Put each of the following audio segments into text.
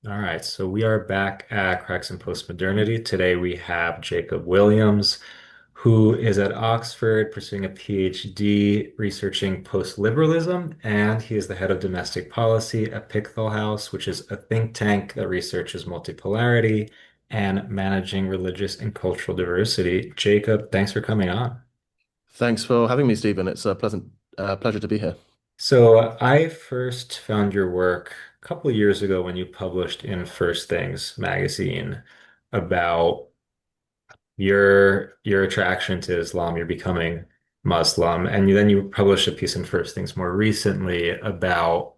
All right, so we are back at Cracks in Postmodernity. Today we have Jacob Williams, who is at Oxford pursuing a PhD researching postliberalism, and he is the head of domestic policy at Pickthall House, which is a think tank that researches multipolarity and managing religious and cultural diversity. Jacob, thanks for coming on. Thanks for having me, Stephen. It's a pleasant pleasure to be here. So I first found your work a couple of years ago when you published in First Things magazine about your attraction to Islam, you're becoming Muslim, and then you published a piece in First Things more recently about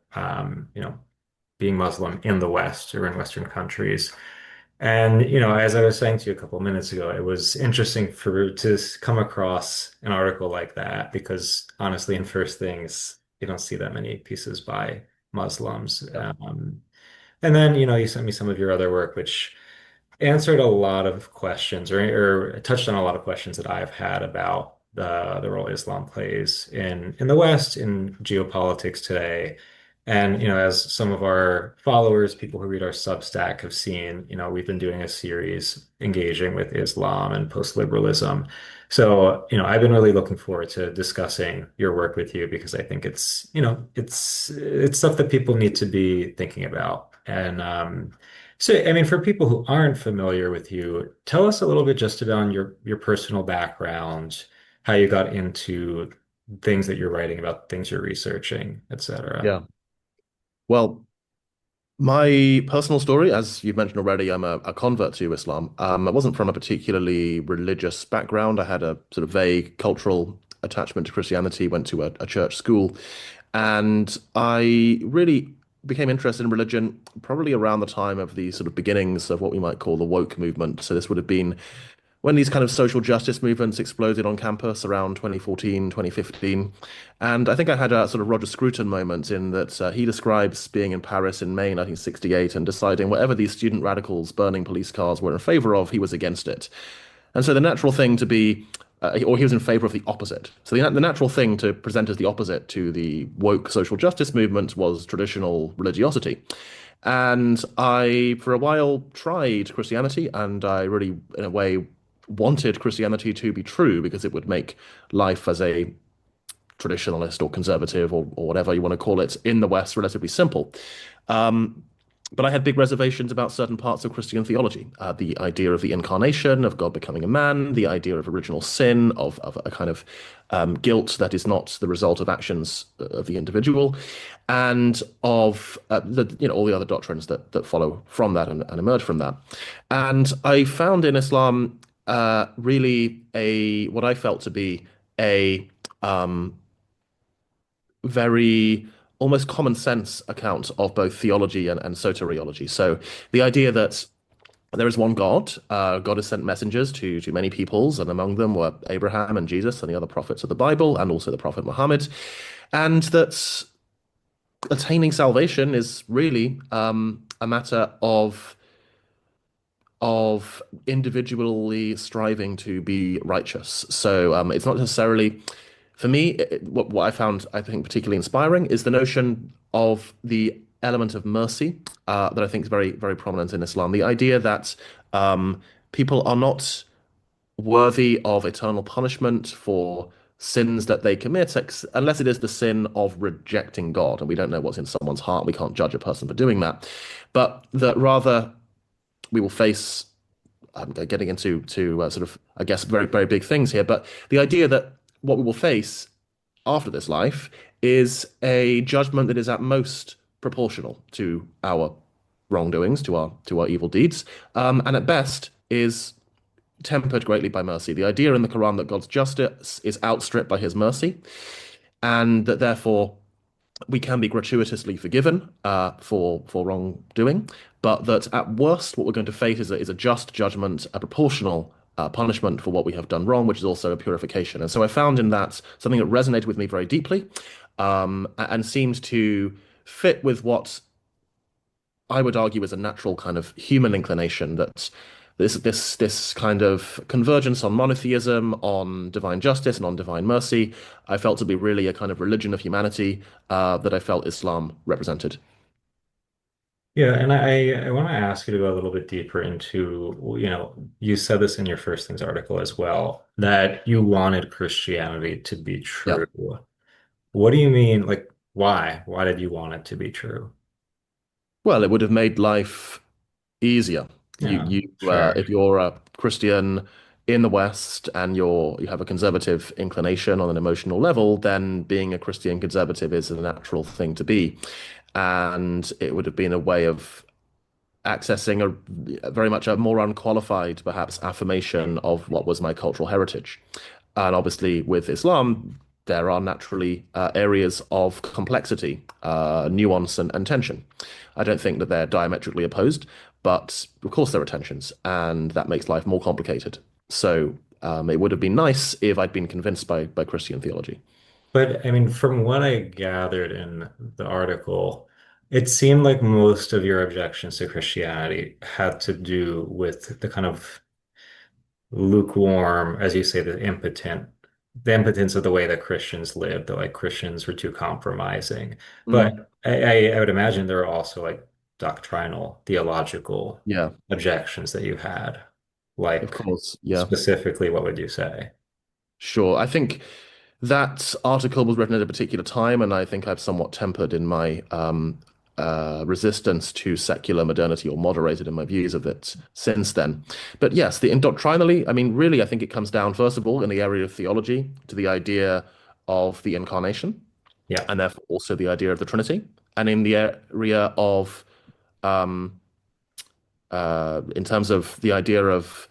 being Muslim in the West or in Western countries. And as I was saying to you a couple of minutes ago, it was interesting to come across an article like that because honestly, in First Things, you don't see that many pieces by Muslims. Yeah. And then, you sent me some of your other work, which answered a lot of questions or touched on a lot of questions that I've had about the role Islam plays in the West, in geopolitics today. And, as some of our followers, people who read our Substack have seen, we've been doing a series engaging with Islam and post-liberalism. So, I've been really looking forward to discussing your work with you because I think it's stuff that people need to be thinking about. And so, I mean, for people who aren't familiar with you, tell us a little bit just about your personal background, how you got into things that you're writing about, things you're researching, etc. Yeah. Well, my personal story, as you've mentioned already, I'm a convert to Islam. I wasn't from a particularly religious background. I had a sort of vague cultural attachment to Christianity, went to a church school, and I really became interested in religion probably around the time of the sort of beginnings of what we might call the woke movement. So this would have been when these kind of social justice movements exploded on campus around 2014, 2015. And I think I had a sort of Roger Scruton moment in that he describes being in Paris in May 1968 and deciding whatever these student radicals burning police cars were in favor of, he was against it. And so the natural thing to be, or he was in favor of the opposite. So the natural thing to present as the opposite to the woke social justice movement was traditional religiosity. And I, for a while, tried Christianity, and I really, in a way, wanted Christianity to be true because it would make life as a traditionalist or conservative or whatever you want to call it in the West relatively simple. Um, but I had big reservations about certain parts of Christian theology. The idea of the incarnation, of God becoming a man, the idea of original sin, of a kind of guilt that is not the result of actions of the individual, and of all the other doctrines that follow from that and emerge from that. And I found in Islam really a what I felt to be a very almost common sense account of both theology and soteriology. So the idea that there is one God. God has sent messengers to many peoples, and among them were Abraham and Jesus and the other prophets of the Bible, and also the Prophet Muhammad, and that attaining salvation is really a matter of individually striving to be righteous. So it's not necessarily, for me, what I found, I think, particularly inspiring is the notion of the element of mercy that I think is very, very prominent in Islam. The idea that people are not worthy of eternal punishment for sins that they commit, unless it is the sin of rejecting God. And we don't know what's in someone's heart. We can't judge a person for doing that. But that rather we will face getting into sort of, I guess, very, very big things here. But the idea that what we will face after this life is a judgment that is at most proportional to our wrongdoings, to our evil deeds, and at best is tempered greatly by mercy. The idea in the Quran that God's justice is outstripped by His mercy, and that therefore we can be gratuitously forgiven for wrongdoing, but that at worst, what we're going to face is a just judgment, a proportional punishment for what we have done wrong, which is also a purification. And so I found in that something that resonated with me very deeply, and seemed to fit with what I would argue is a natural kind of human inclination that this kind of convergence on monotheism, on divine justice, and on divine mercy, I felt to be really a kind of religion of humanity that I felt Islam represented. Yeah, and I want to ask you to go a little bit deeper into, you said this in your First Things article as well, that you wanted Christianity to be Yeah. true. What do you mean? Like, why? Why did you want it to be true? Well, it would have made life easier. Yeah, sure. If you're a Christian in the West and you have a conservative inclination on an emotional level, then being a Christian conservative is a natural thing to be. And it would have been a way of accessing a very much a more unqualified, perhaps, affirmation of what was my cultural heritage. And obviously, with Islam, there are naturally areas of complexity, nuance, and tension. I don't think that they're diametrically opposed, but of course there are tensions, and that makes life more complicated. So it would have been nice if I'd been convinced by Christian theology. But I mean, from what I gathered in the article, it seemed like most of your objections to Christianity had to do with the kind of lukewarm, as you say, the impotence of the way that Christians lived, that like Christians were too compromising. Mm, But I would imagine there are also like doctrinal, theological yeah, objections that you had. of Like course. Yeah, specifically, what would you say? sure. I think that article was written at a particular time, and I think I've somewhat tempered in my resistance to secular modernity or moderated in my views of it since then. But yes, the indoctrinally, I mean, really, I think it comes down, first of all, in the area of theology, to the idea of the incarnation, Yeah. and therefore also the idea of the Trinity. And in the area of, in terms of the idea of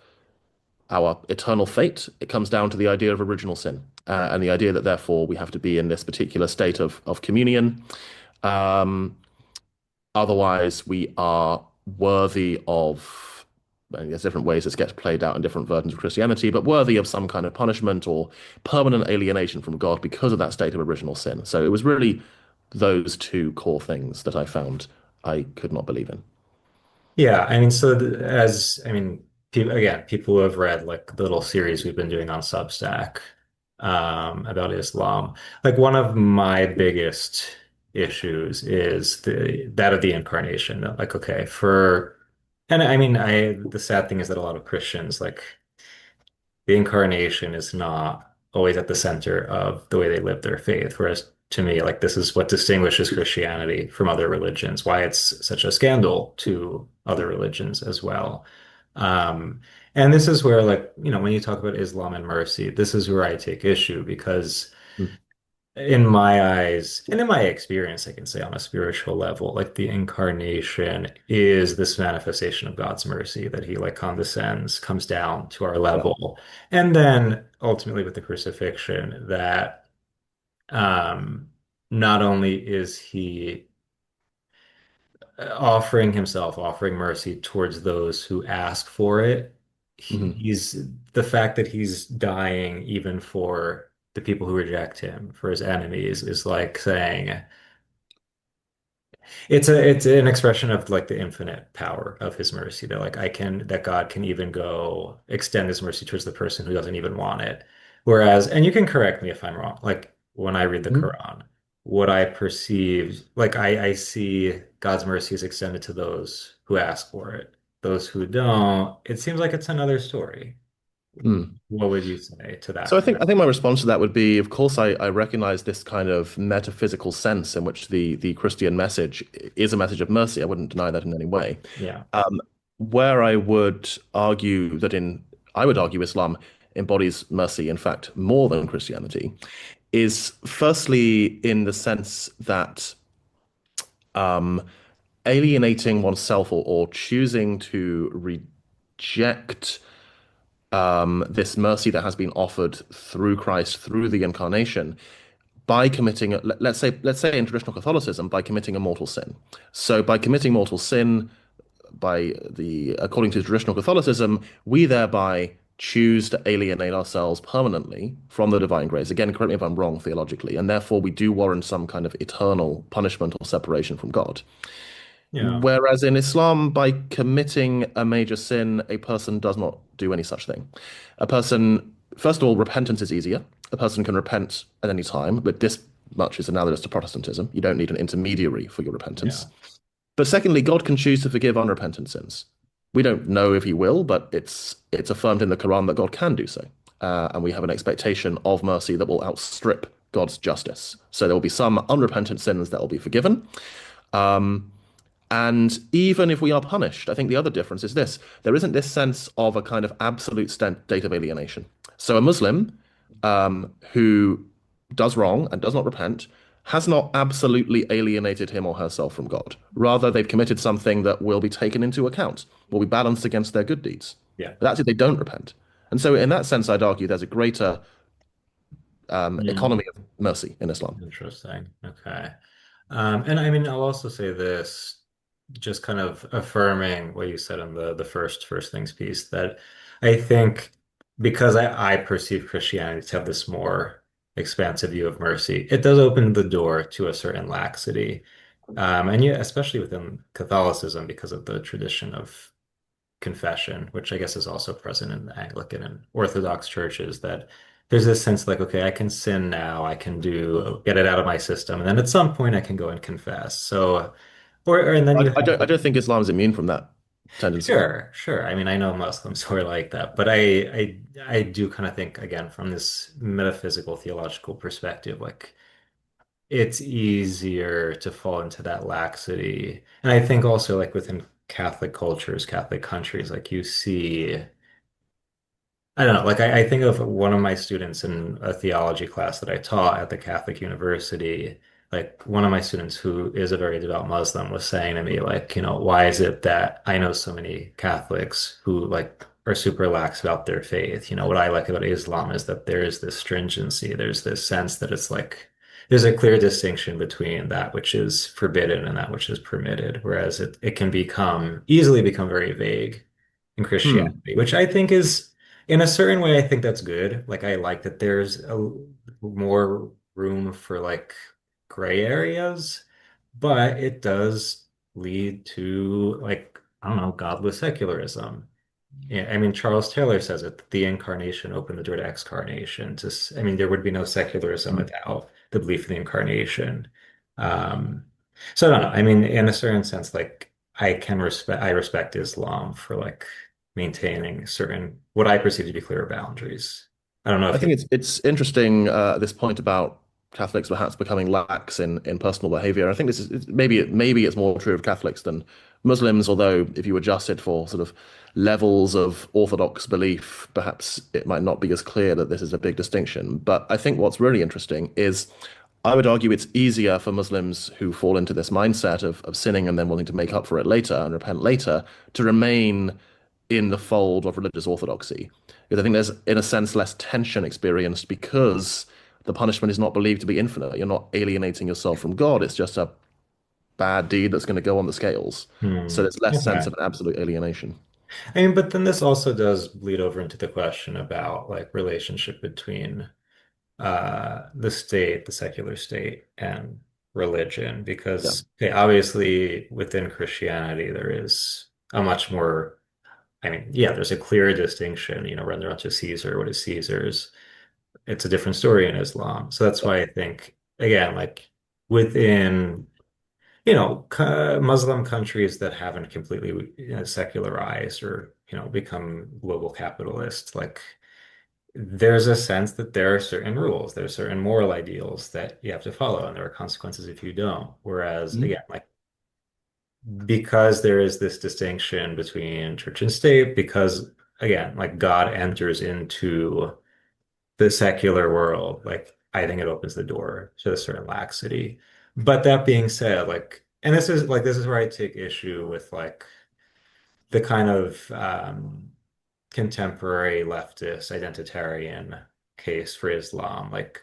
our eternal fate, it comes down to the idea of original sin. And the idea that therefore we have to be in this particular state of communion. Um, Otherwise, we are worthy of, and there's different ways this gets played out in different versions of Christianity, but worthy of some kind of punishment or permanent alienation from God because of that state of original sin. So it was really those two core things that I found I could not believe in. Yeah, I mean, so as I mean, people again, people who have read like the little series we've been doing on Substack about Islam, like one of my biggest issues is that of the incarnation. Like, okay, and I mean, I the sad thing is that a lot of Christians like the incarnation is not always at the center of the way they live their faith. Whereas to me, like this is what distinguishes Christianity from other religions, why it's such a scandal to other religions as well. Um, and this is where, like, when you talk about Islam and mercy, this is where I take issue because Mm. in my eyes and in my experience, I can say on a spiritual level, like the incarnation is this manifestation of God's mercy that he like condescends, comes down to our Yeah. level. And then ultimately with the crucifixion, that um, not only is he offering himself, offering mercy towards those who ask for it, Mhm. he's the fact that he's dying even for the people who reject him, for his enemies, is like saying, it's an expression of like the infinite power of his mercy that like that God can even go extend his mercy towards the person who doesn't even want it. Whereas, and you can correct me if I'm wrong, like when I read the Mhm. Quran, what I perceive, like I see God's mercy is extended to those who ask for it. Those who don't, it seems like it's another story. Mm. What would you say to So that I comment? think my response to that would be, of course, I recognize this kind of metaphysical sense in which the Christian message is a message of mercy. I wouldn't deny that in any way. Yeah. Where I would argue that I would argue Islam embodies mercy, in fact, more than Christianity, is firstly in the sense that um, alienating oneself or choosing to reject this mercy that has been offered through Christ, through the incarnation, by committing, let's say in traditional Catholicism, by committing a mortal sin. So by committing mortal sin, according to traditional Catholicism, we thereby choose to alienate ourselves permanently from the divine grace. Again, correct me if I'm wrong theologically, and therefore we do warrant some kind of eternal punishment or separation from God. Yeah. Whereas in Islam, by committing a major sin, a person does not do any such thing. A person, first of all, repentance is easier. A person can repent at any time, but this much is analogous to Protestantism. You don't need an intermediary for your Yeah. repentance. But secondly, God can choose to forgive unrepentant sins. We don't know if he will, but it's affirmed in the Quran that God can do so. And we have an expectation of mercy that will outstrip God's justice. So there will be some unrepentant sins that will be forgiven. Um, and even if we are punished, I think the other difference is this: there isn't this sense of a kind of absolute state of alienation. So a Muslim who does wrong and does not repent has not absolutely alienated him or herself from God. Rather, they've committed something that will be taken into account, will be balanced against their good deeds. Yeah. But that's if they don't repent. And so, in that sense, I'd argue there's a greater Mm, economy of mercy in Islam. interesting. Okay. And I mean, I'll also say this, just kind of affirming what you said in the first things piece, that I think because I perceive Christianity to have this more expansive view of mercy, it does open the door to a certain laxity. And yeah, especially within Catholicism because of the tradition of confession, which I guess is also present in the Anglican and Orthodox churches, that there's this sense like, okay, I can sin now, I can get it out of my system, and then at some point I can go and confess. So, and then I, you I have don't I like, don't think Islam is immune from that tendency. sure, sure. I mean, I know Muslims who are like that, but I do kind of think again from this metaphysical theological perspective, like it's easier to fall into that laxity. And I think also like within Catholic cultures, Catholic countries, like you see, I don't know, like I think of one of my students in a theology class that I taught at the Catholic University. Like one of my students who is a very devout Muslim was saying to me, like, why is it that I know so many Catholics who like are super lax about their faith? What I like about Islam is that there is this stringency, there's this sense that it's like there's a clear distinction between that which is forbidden and that which is permitted, whereas it can easily become very vague in Hmm. Christianity, which I think is in a certain way, I think that's good. Like I like that there's a more room for like gray areas, but it does lead to like, I don't know, godless secularism. Yeah, I mean, Charles Taylor says it, the incarnation opened the door to excarnation. I mean, there would be no secularism without the belief in the incarnation. Um, so I don't know. I mean, in a certain sense, like I respect Islam for like maintaining certain, what I perceive to be clear boundaries. I don't know I if you, think it's interesting this point about Catholics perhaps becoming lax in personal behavior. I think this is maybe it's more true of Catholics than Muslims, although if you adjust it for sort of levels of orthodox belief, perhaps it might not be as clear that this is a big distinction. But I think what's really interesting is I would argue it's easier for Muslims who fall into this mindset of sinning and then wanting to make up for it later and repent later to remain in the fold of religious orthodoxy. Because I think there's, in a sense, less tension experienced because the punishment is not believed to be infinite. You're not alienating yourself from God. It's just a bad deed that's going to go on the scales. So there's less sense okay. of an absolute alienation. I mean, but then this also does bleed over into the question about like relationship between the state, the secular state, and religion, Yeah, because okay, obviously within Christianity there is a much more, I mean, yeah, there's a clear distinction, render unto Caesar what is Caesar's. It's a different story in Islam. So that's yeah, why I think, again, like within, Muslim countries that haven't completely, secularized or, become global capitalists, like there's a sense that there are certain rules, there are certain moral ideals that you have to follow, and there are consequences if you don't. Whereas, Mhm. again, like because there is this distinction between church and state, because again, like God enters into the secular world, like I think it opens the door to a certain laxity. But that being said, like, and this is where I take issue with like the kind of contemporary leftist identitarian case for Islam, like,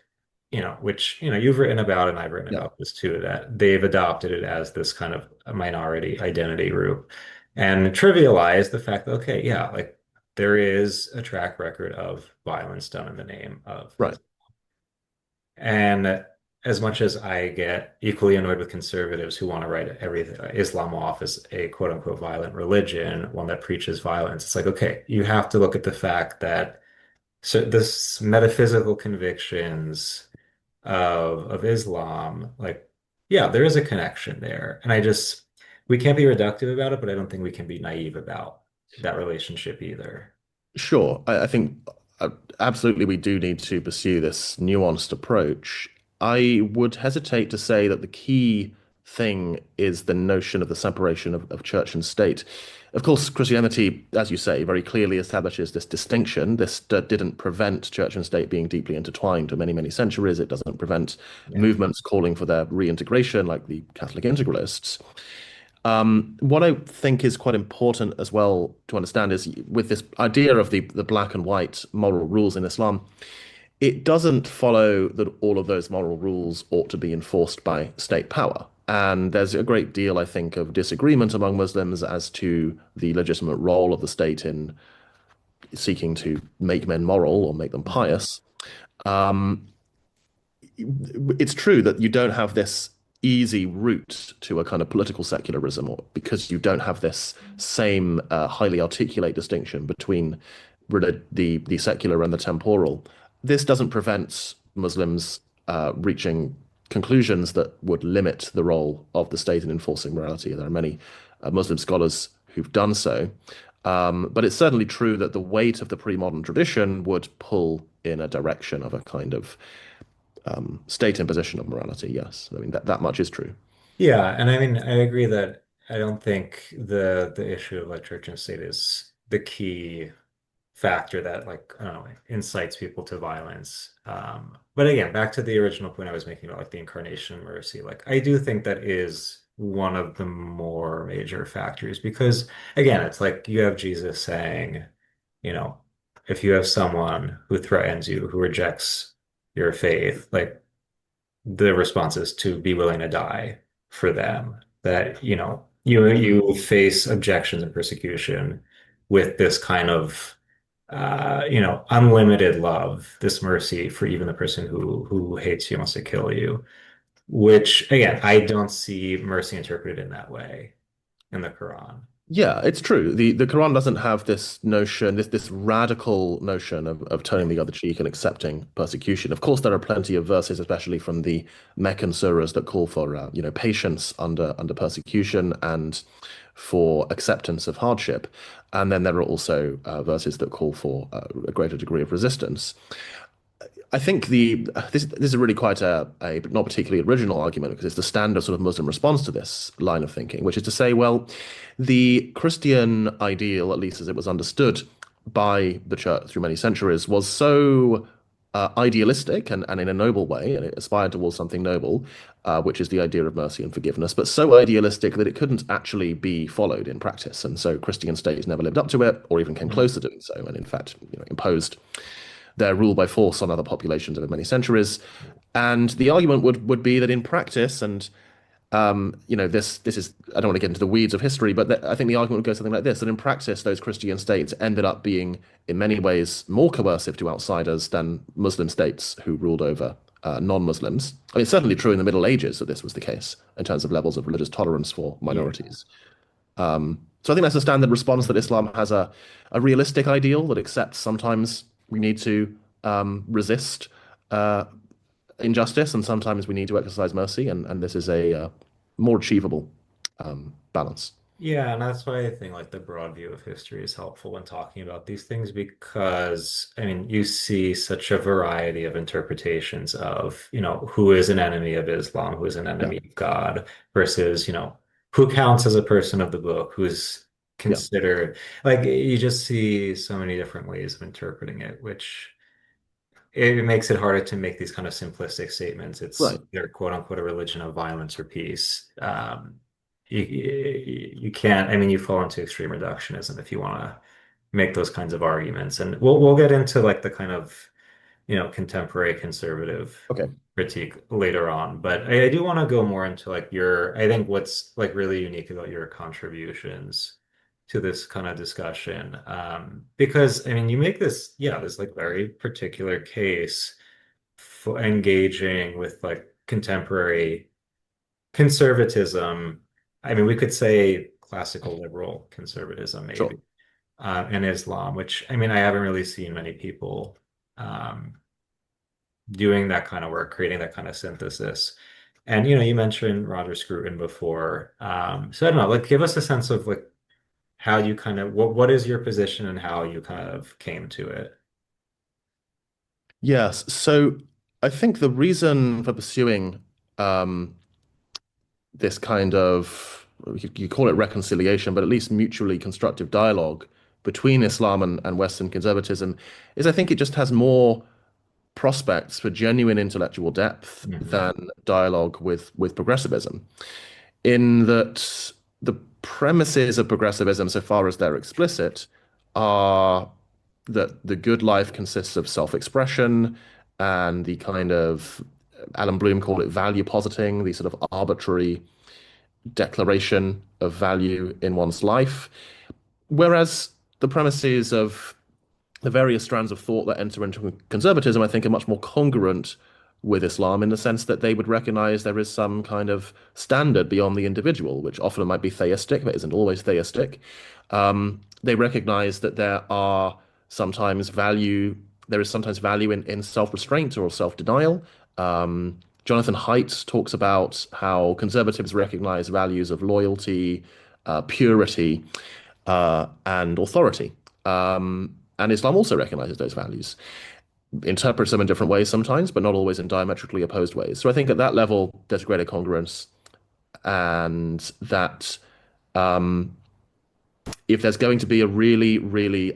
which, you've written about and I've written Yeah, about this too, that they've adopted it as this kind of a minority identity group and trivialized the fact that, okay, yeah, like there is a track record of violence done in the name of right. Islam. And as much as I get equally annoyed with conservatives who want to write everything Islam off as a quote unquote violent religion, one that preaches violence, it's like, okay, you have to look at the fact that this metaphysical convictions of Islam, like, yeah, there is a connection there. And I just we can't be reductive about it, but I don't think we can be naive about that relationship either. Sure, I think uh, absolutely we do need to pursue this nuanced approach. I would hesitate to say that the key thing is the notion of the separation of church and state. Of course, Christianity, as you say, very clearly establishes this distinction. This didn't prevent church and state being deeply intertwined for many, many centuries. It doesn't prevent Yeah. movements calling for their reintegration, like the Catholic integralists. What I think is quite important as well to understand is with this idea of the black and white moral rules in Islam, it doesn't follow that all of those moral rules ought to be enforced by state power. And there's a great deal, I think, of disagreement among Muslims as to the legitimate role of the state in seeking to make men moral or make them Mhm. pious. It's true that you don't have this easy route to a kind of political secularism, or because you don't have this same highly articulate distinction between the secular and the temporal. This doesn't prevent Muslims reaching conclusions that would limit the role of the state in enforcing morality. There are many Muslim scholars who've done so. But it's certainly true that the weight of the pre-modern tradition would pull in a direction of a kind of state imposition of morality. Yes, I mean that much is true. Yeah, and I mean, I agree that I don't think the issue of like church and state is the key factor that like I don't know incites people to violence. But again, back to the original point I was making about like the incarnation of mercy, like I do think that is one of the more major factors because again, it's like you have Jesus saying, you know, if you have someone who threatens you, who rejects your faith, like the response is to be willing to die for them. That, you know, you face objections and persecution with this kind of unlimited love, this mercy for even the person who hates you, wants to kill you. Which again, I don't see mercy interpreted in that way in the Quran. Yeah, it's true. The Quran doesn't have this notion, this radical notion of turning the other cheek and accepting persecution. Of course, there are plenty of verses, especially from the Meccan surahs, that call for patience under persecution and for acceptance of hardship. And then there are also verses that call for a greater degree of resistance. I think this is really quite a not particularly original argument because it's the standard sort of Muslim response to this line of thinking, which is to say, well, the Christian ideal, at least as it was understood by the church through many centuries, was so idealistic and in a noble way, and it aspired towards something noble, which is the idea of mercy and forgiveness, but so idealistic that it couldn't actually be followed in practice. And so Christian states never lived up to it, or even came close to doing so, and in fact, imposed their rule by force on other populations over many centuries. And the argument would be that in practice, and this is I don't want to get into the weeds of history, but I think the argument would go something like this: that in practice, those Christian states ended up being, in many ways, more coercive to outsiders than Muslim states who ruled over non-Muslims. I mean, it's certainly true in the Middle Ages that this was the case in terms of levels of religious tolerance for Yeah. minorities. So I think that's a standard response that Islam has a realistic ideal that accepts sometimes we need to resist uh, injustice and sometimes we need to exercise mercy, and this is a more achievable balance. Yeah, and that's why I think like the broad view of history is helpful when talking about these things because I mean you see such a variety of interpretations of, who is an enemy of Islam, who is an Yeah, enemy of God versus, who counts as a person of the book, who's yeah, considered like you just see so many different ways of interpreting it, which it makes it harder to make these kind of simplistic statements. It's right. they're quote unquote a religion of violence or peace. You can't. I mean, you fall into extreme reductionism if you want to make those kinds of arguments. And we'll get into like the kind of contemporary conservative Okay. critique later on. But I do want to go more into like I think what's like really unique about your contributions to this kind of discussion. Because I mean, you make this like very particular case for engaging with like contemporary conservatism. I mean, we could say classical liberal conservatism, Sure. maybe, and Islam, which I mean, I haven't really seen many people um, doing that kind of work, creating that kind of synthesis. And you mentioned Roger Scruton before. So I don't know, like give us a sense of like how you kind of what is your position and how you kind of came to it. Yes. So I think the reason for pursuing um, this kind of, you call it reconciliation, but at least mutually constructive dialogue between Islam and Western conservatism is I think it just has more prospects for genuine intellectual depth Hmm. than dialogue with progressivism. In that the premises of progressivism, so far as they're explicit, are that the good life consists of self-expression and the kind of Alan Bloom called it value positing, the sort of arbitrary declaration of value in one's life. Whereas the premises of the various strands of thought that enter into conservatism, I think, are much more congruent with Islam in the sense that they would recognize there is some kind of standard beyond the individual, which often might be theistic, but isn't always theistic. They recognize that there is sometimes value in self-restraint or self-denial. Jonathan Haidt talks about how conservatives recognize values of loyalty, purity, and authority. And Islam also recognizes those values, interprets them in different ways sometimes, but not always in diametrically opposed ways. So I think at that level, there's greater congruence, and that if there's going to be a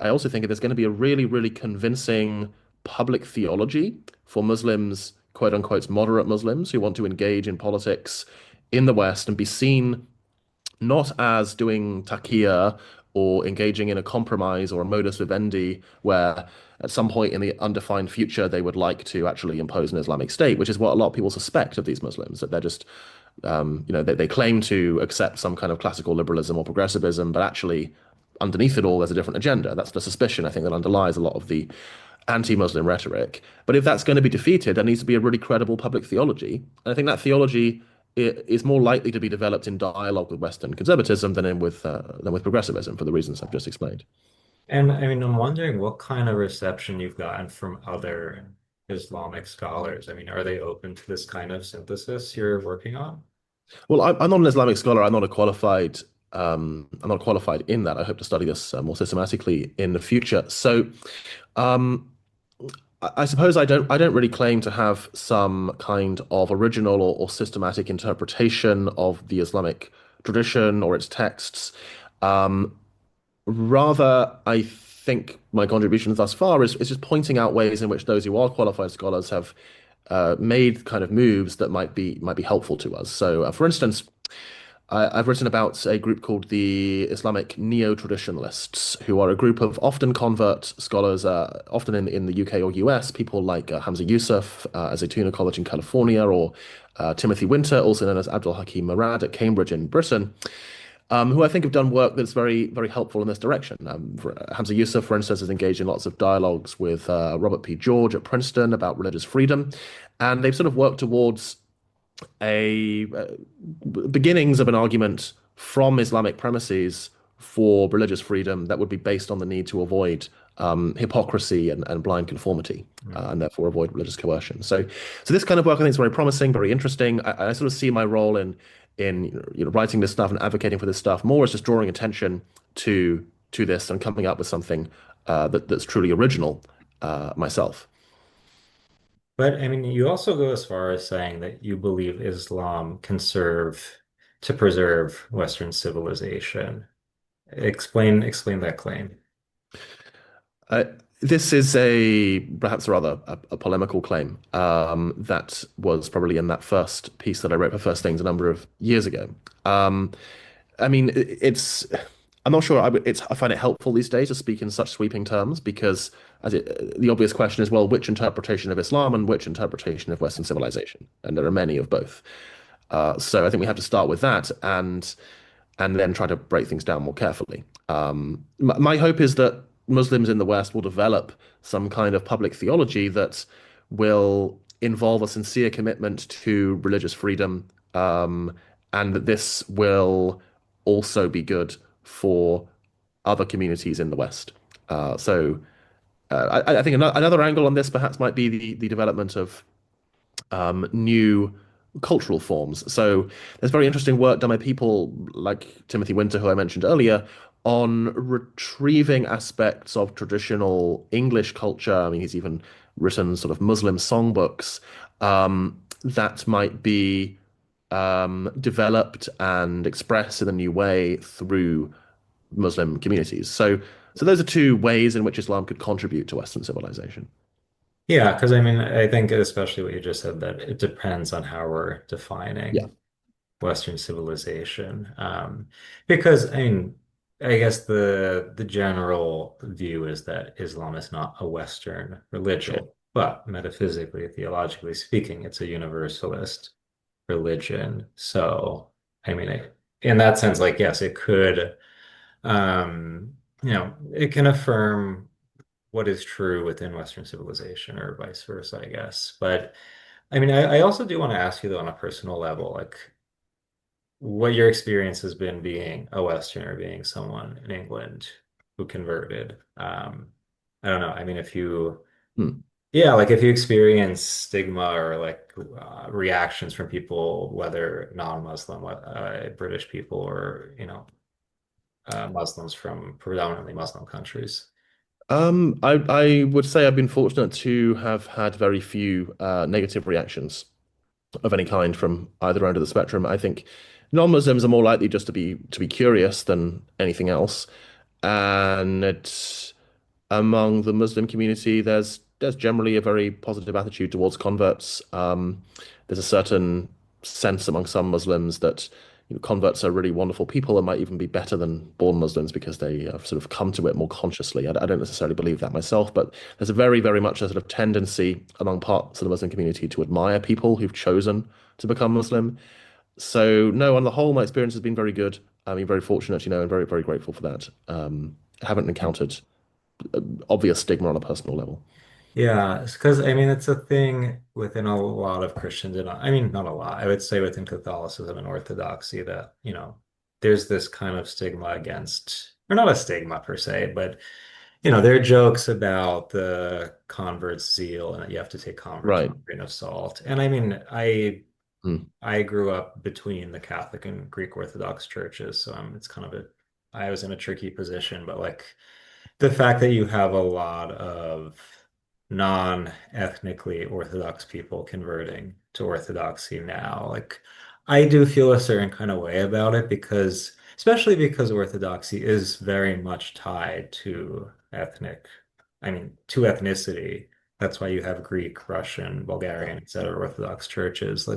I also think if there's going to be a really convincing public theology for Muslims, quote unquote, moderate Muslims who want to engage in politics in the West and be seen not as doing taqiyya or engaging in a compromise or a modus vivendi where at some point in the undefined future they would like to actually impose an Islamic state, which is what a lot of people suspect of these Muslims, that they're just, they claim to accept some kind of classical liberalism or progressivism, but actually underneath it all there's a different agenda. That's the suspicion I think that underlies a lot of the anti-Muslim rhetoric. But if that's going to be defeated, there needs to be a really credible public theology. And I think that theology is more likely to be developed in dialogue with Western conservatism than with progressivism for the reasons I've just explained. And I mean, I'm wondering what kind of reception you've gotten from other Islamic scholars. I mean, are they open to this kind of synthesis you're working on? Well, I'm not an Islamic scholar. I'm not qualified in that. I hope to study this more systematically in the future. So, um, I suppose I don't really claim to have some kind of original or systematic interpretation of the Islamic tradition or its texts. Um, Rather, I think my contribution thus far is just pointing out ways in which those who are qualified scholars have made kind of moves that might be helpful to us. So, for instance, I've written about a group called the Islamic Neo-Traditionalists, who are a group of often convert scholars, often in the UK or US, people like Hamza Yusuf at Zaytuna College in California, or Timothy Winter, also known as Abdul Hakim Murad at Cambridge in Britain, who I think have done work that's very helpful in this direction. Hamza Yusuf, for instance, has engaged in lots of dialogues with Robert P. George at Princeton about religious freedom, and they've sort of worked towards a beginnings of an argument from Islamic premises for religious freedom that would be based on the need to avoid hypocrisy and blind conformity, Hmm. and therefore avoid religious coercion. So this kind of work I think is very promising, very interesting. I sort of see my role in writing this stuff and advocating for this stuff more as just drawing attention to this and coming up with something that's truly original myself. But I mean, you also go as far as saying that you believe Islam can serve to preserve Western civilization. Explain that claim. Uh, this is a perhaps rather a polemical claim that was probably in that first piece that I wrote for First Things a number of years ago. Um, I mean, it's I'm not sure I find it helpful these days to speak in such sweeping terms because the obvious question is, well, which interpretation of Islam and which interpretation of Western civilization? And there are many of both. So I think we have to start with that and then try to break things down more carefully. My hope is that Muslims in the West will develop some kind of public theology that will involve a sincere commitment to religious freedom, and that this will also be good for other communities in the West. I think another angle on this perhaps might be the development of new cultural forms. So there's very interesting work done by people like Timothy Winter, who I mentioned earlier, on retrieving aspects of traditional English culture. I mean, he's even written sort of Muslim songbooks that might be developed and expressed in a new way through Muslim communities. So those are two ways in which Islam could contribute to Western civilization. Yeah, because I mean, I think especially what you just said, that it depends on how we're Yeah, defining Western civilization. Because I mean, I guess the general view is that Islam is not a Western sure. religion, but metaphysically, theologically speaking, it's a universalist religion. So, I mean, in that sense, like, yes, it could, it can affirm what is true within Western civilization or vice versa, I guess. But I mean, I also do want to ask you though on a personal level, like what your experience has been being a Westerner, being someone in England who converted. I don't know. I mean, if you, Hmm. yeah, like if you experience stigma or like reactions from people, whether non-Muslim, British people, or Muslims from predominantly Muslim countries. I would say I've been fortunate to have had very few negative reactions of any kind from either end of the spectrum. I think non-Muslims are more likely just to be curious than anything else, and it's among the Muslim community, there's generally a very positive attitude towards converts. There's a certain sense among some Muslims that converts are really wonderful people and might even be better than born Muslims because they have sort of come to it more consciously. I don't necessarily believe that myself, but there's a very, very much a sort of tendency among parts of the Muslim community to admire people who've chosen to become Muslim. So no, on the whole, my experience has been very good. I mean, very fortunate, and very, very grateful for that. I haven't encountered obvious stigma on a personal level. Yeah, because I mean, it's a thing within a lot of Christians, and I mean, not a lot. I would say within Catholicism and Orthodoxy that, there's this kind of stigma against, or not a stigma per se, but, there are jokes about the convert's zeal and that you have to take converts with Right. a grain of salt. And I mean, I Mm. I grew up between the Catholic and Greek Orthodox churches, so it's kind of I was in a tricky position, but like the fact that you have a lot of non-ethnically Orthodox people converting to Orthodoxy now, like I do feel a certain kind of way about it because, especially because Orthodoxy is very much tied to to ethnicity. That's why you have Greek, Russian, Bulgarian, etc. Orthodox churches.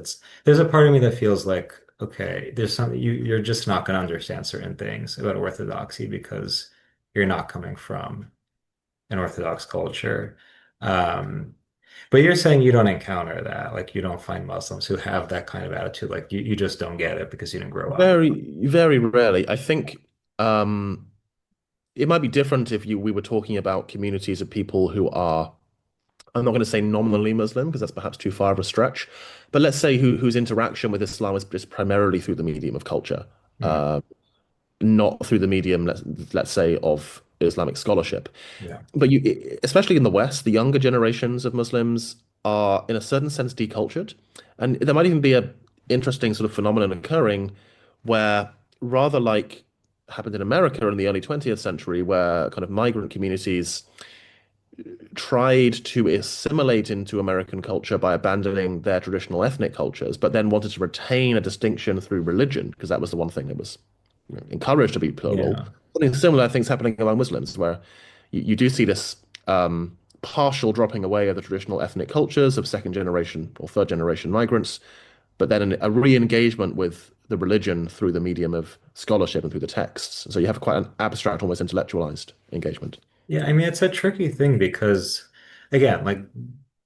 There's a part of me that feels like, okay, there's something you're just not going to understand certain things about Orthodoxy because you're not coming from an Orthodox culture. Um, but you're saying you don't encounter that, like you don't find Muslims who have that kind of attitude, like you just don't get it because you didn't grow up. Very, very rarely. I think um, it might be different if we were talking about communities of people who are, I'm not going to say nominally Muslim because that's perhaps too far of a stretch, but let's say whose interaction with Islam is primarily through the medium of culture, Mm, not through the medium, let's say, of Islamic scholarship. yeah. But especially in the West, the younger generations of Muslims are, in a certain sense, decultured, and there might even be a interesting sort of phenomenon occurring where, rather like happened in America in the early 20th century, where kind of migrant communities tried to assimilate into American culture by abandoning their traditional ethnic cultures, but then wanted to retain a distinction through religion, because that was the one thing that was encouraged to be plural. Yeah. Something similar things happening among Muslims, where you do see this partial dropping away of the traditional ethnic cultures of second generation or third generation migrants, but then a re-engagement with the religion through the medium of scholarship and through the texts. So you have quite an abstract, almost intellectualized engagement. Yeah, I mean, it's a tricky thing because, again, like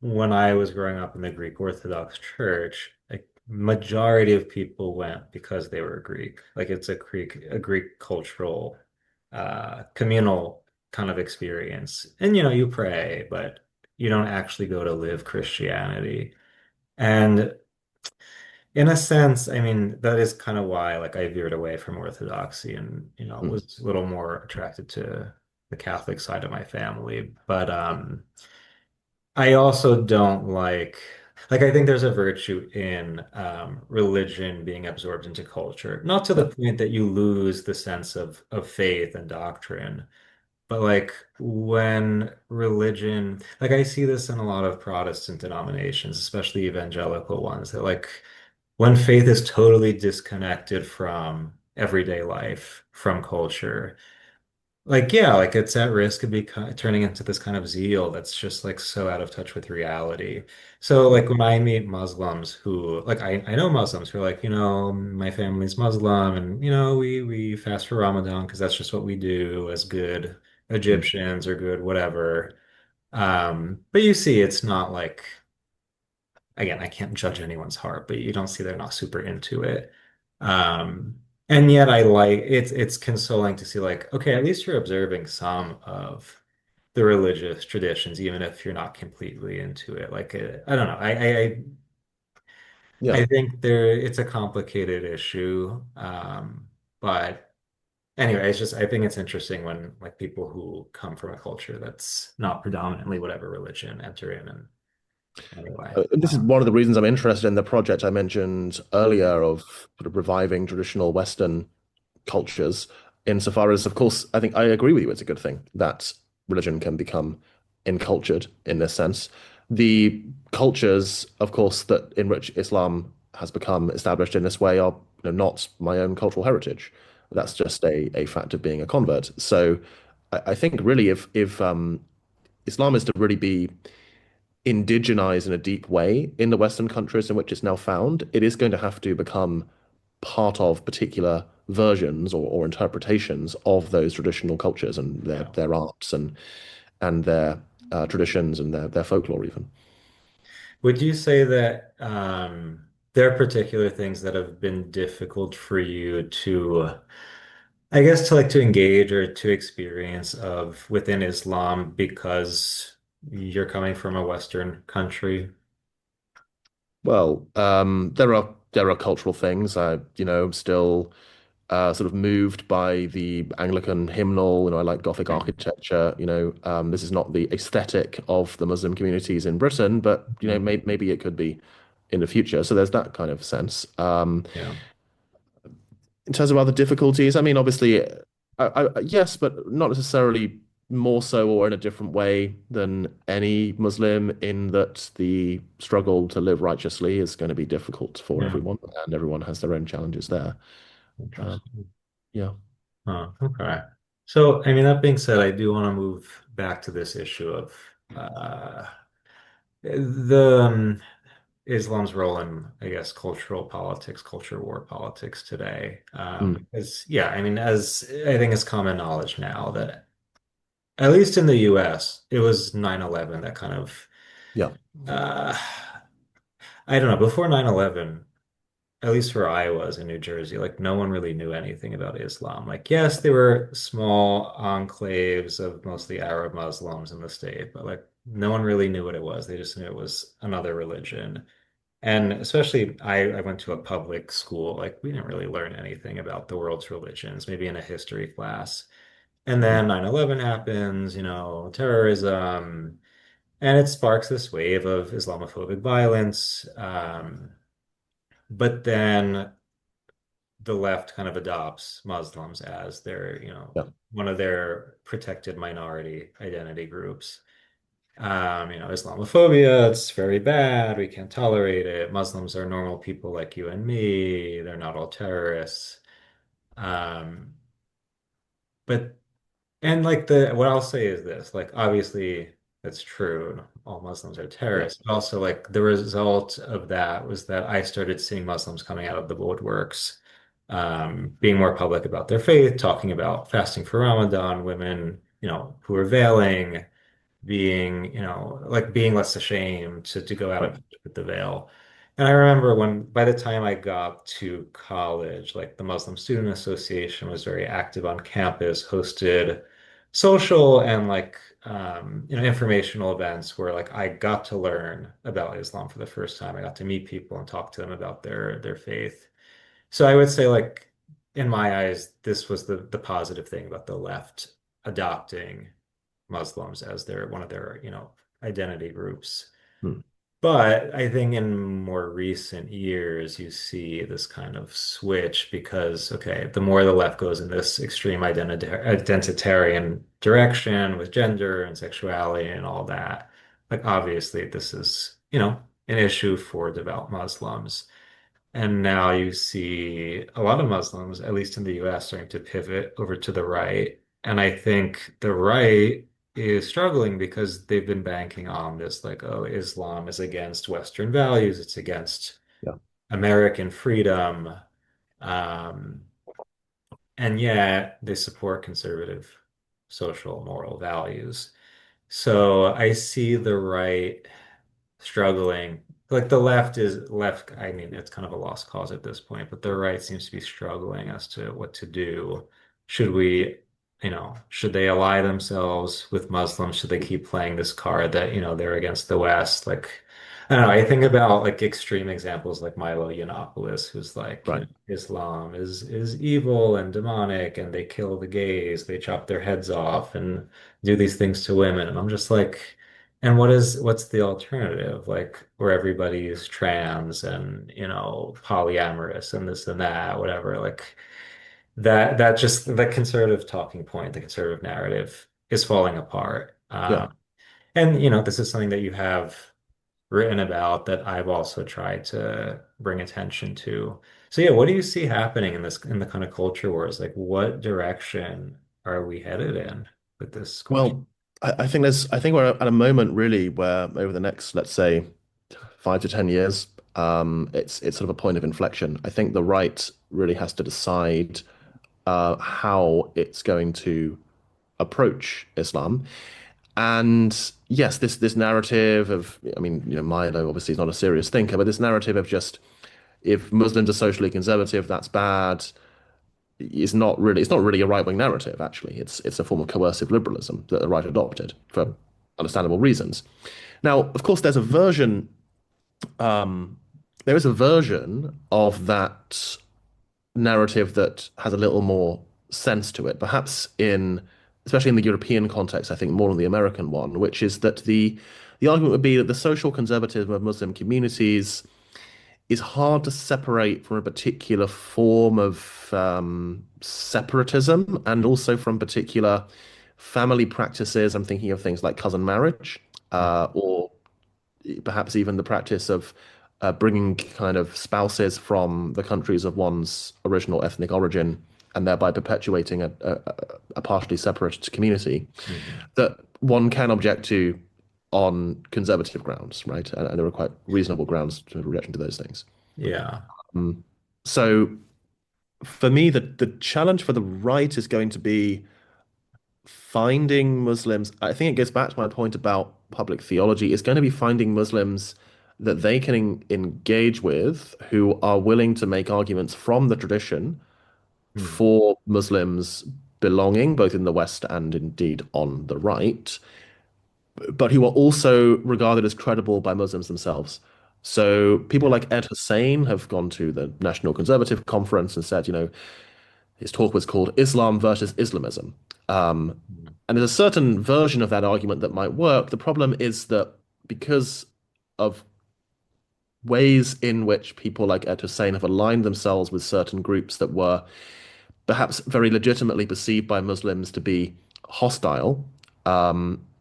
when I was growing up in the Greek Orthodox Church, like majority of people went because they were Greek. Like it's a Greek cultural, communal kind of experience. And you pray, but you don't actually go to live Christianity. And in a sense, I mean, that is kind of why like I veered away from Orthodoxy and, Mm. was a little more attracted to the Catholic side of my family. But I also don't like Like I think there's a virtue in religion being absorbed into culture, not to the Yeah. point that you lose the sense of faith and doctrine, but like when religion, like I see this in a lot of Protestant denominations, especially evangelical ones, that like when faith is totally disconnected from everyday life, from culture, like, yeah, like it's at risk of turning into this kind of zeal that's just like so out of touch with reality. So, like, when I meet Muslims who, like, I know Muslims who are like, my family's Muslim and, we fast for Ramadan because that's just what we do as good Mm. Egyptians or good whatever. But you see, it's not like, again, I can't judge anyone's heart, but you don't see they're not super into it. And yet I like it's consoling to see like, okay, at least you're observing some of the religious traditions, even if you're not completely into it. Like I don't know. I Yeah. think it's a complicated issue. But anyway, it's just I think it's interesting when like people who come from a culture that's not predominantly whatever religion enter in and anyway. This is Uh, one of the reasons I'm interested in the project I mentioned earlier of sort of reviving traditional Western cultures, insofar as, of course, I think I agree with you. It's a good thing that religion can become encultured in this sense. The cultures, of course, that in which Islam has become established in this way are, not my own cultural heritage. That's just a fact of being a convert. So I think really if Islam is to really be indigenized in a deep way in the Western countries in which it's now found, it is going to have to become part of particular versions or interpretations of those traditional cultures and their yeah. their arts and their traditions and their folklore even. Would you say that there are particular things that have been difficult for you to, I guess, to like to engage or to experience of within Islam because you're coming from a Western country? Well, there are cultural things. Still sort of moved by the Anglican hymnal. I like Gothic Mm. architecture. This is not the aesthetic of the Muslim communities in Britain, but Mhm. maybe it could be in the future. So there's that kind of sense. Yeah. In terms of other difficulties, I mean, obviously, yes, but not necessarily more so or in a different way than any Muslim, in that the struggle to live righteously is going to be difficult for Yeah. everyone, and everyone has their own challenges there. Um, Interesting. yeah. Huh. Okay. So, I mean, that being said, I do want to move back to this issue of uh, the Islam's role in, I guess, cultural politics, culture war politics today. Mm, Yeah, I mean, as I think it's common knowledge now that at least in the US, it was 9/11 that kind of, yeah. uh, I don't know, before 9/11, at least where I was in New Jersey, like no one really knew anything about Islam. Like, yes, there were small enclaves of mostly Arab Muslims in the state, but like no one really knew what it was. They just knew it was another religion. And especially, I went to a public school. Like, we didn't really learn anything about the world's religions, maybe in a history class. And Mm, then 9/11 happens, terrorism, and it sparks this wave of Islamophobic violence. But then the left kind of adopts Muslims as their, yeah. one of their protected minority identity groups. Islamophobia, it's very bad. We can't tolerate it. Muslims are normal people like you and me. They're not all terrorists. Um, but and like what I'll say is this, like obviously that's true. All Muslims are Yeah. terrorists, but also like the result of that was that I started seeing Muslims coming out of the woodworks, being more public about their faith, talking about fasting for Ramadan, women, who are veiling being, like being less ashamed to go out Right. with the veil. And I remember when, by the time I got to college, like the Muslim Student Association was very active on campus, hosted social and like, informational events where like I got to learn about Islam for the first time. I got to meet people and talk to them about their faith. So I would say like, in my eyes, this was the positive thing about the left adopting Muslims as one of their, identity groups. Mm. But I think in more recent years, you see this kind of switch because, okay, the more the left goes in this extreme identitarian direction with gender and sexuality and all that, like obviously this is, an issue for devout Muslims. And now you see a lot of Muslims, at least in the US, starting to pivot over to the right. And I think the right is struggling because they've been banking on this, like, oh, Islam is against Western values, it's against Yeah. American freedom. Um, and yet they support conservative social moral values. So I see the right struggling. Like the left, I mean, it's kind of a lost cause at this point, but the right seems to be struggling as to what to do. Should we, should they ally themselves with Muslims? Should they keep playing this card that, they're against the West? Like, I don't know. I think about like extreme examples like Milo Yiannopoulos, who's like, Right. Islam is evil and demonic, and they kill the gays, they chop their heads off and do these things to women. And I'm just like, and what's the alternative? Like where everybody is trans and, polyamorous and this and that, whatever. Like that just the conservative talking point, the conservative narrative is falling apart. Yeah. And this is something that you have written about that I've also tried to bring attention to. So yeah, what do you see happening in the kind of culture wars? Like what direction are we headed in with this question? Well, I think we're at a moment really where over the next, let's say, 5 to 10 years, it's sort of a point of inflection. I think the right really has to decide how it's going to approach Islam. And yes, this narrative of, I mean, Milo obviously is not a serious thinker, but this narrative of just if Muslims are socially conservative, that's bad, is not really, it's not really a right-wing narrative, actually. It's a form of coercive liberalism that the right adopted for understandable reasons. Now, of course, um, there is a version of that narrative that has a little more sense to it, perhaps especially in the European context, I think more than the American one, which is that the argument would be that the social conservatism of Muslim communities is hard to separate from a particular form of separatism and also from particular family practices. I'm thinking of things like cousin marriage, or perhaps even the practice of bringing kind of spouses from the countries of one's original ethnic origin and thereby perpetuating a partially separate community Mhm. that one can object to on conservative grounds, right? And there are quite reasonable grounds to objection to those things. Yeah. Um, so for me, the challenge for the right is going to be finding Muslims. I think it goes back to my point about public theology. It's going to be finding Muslims that they can engage with who are willing to make arguments from the tradition Hmm. for Muslims belonging both in the West and indeed on the right, but who are also regarded as credible by Muslims themselves. So people Yeah. like Ed Hussein have gone to the National Conservative Conference and said, his talk was called Islam versus Islamism. Um, Hmm. and there's a certain version of that argument that might work. The problem is that because of ways in which people like Ed Hussein have aligned themselves with certain groups that were perhaps very legitimately perceived by Muslims to be hostile,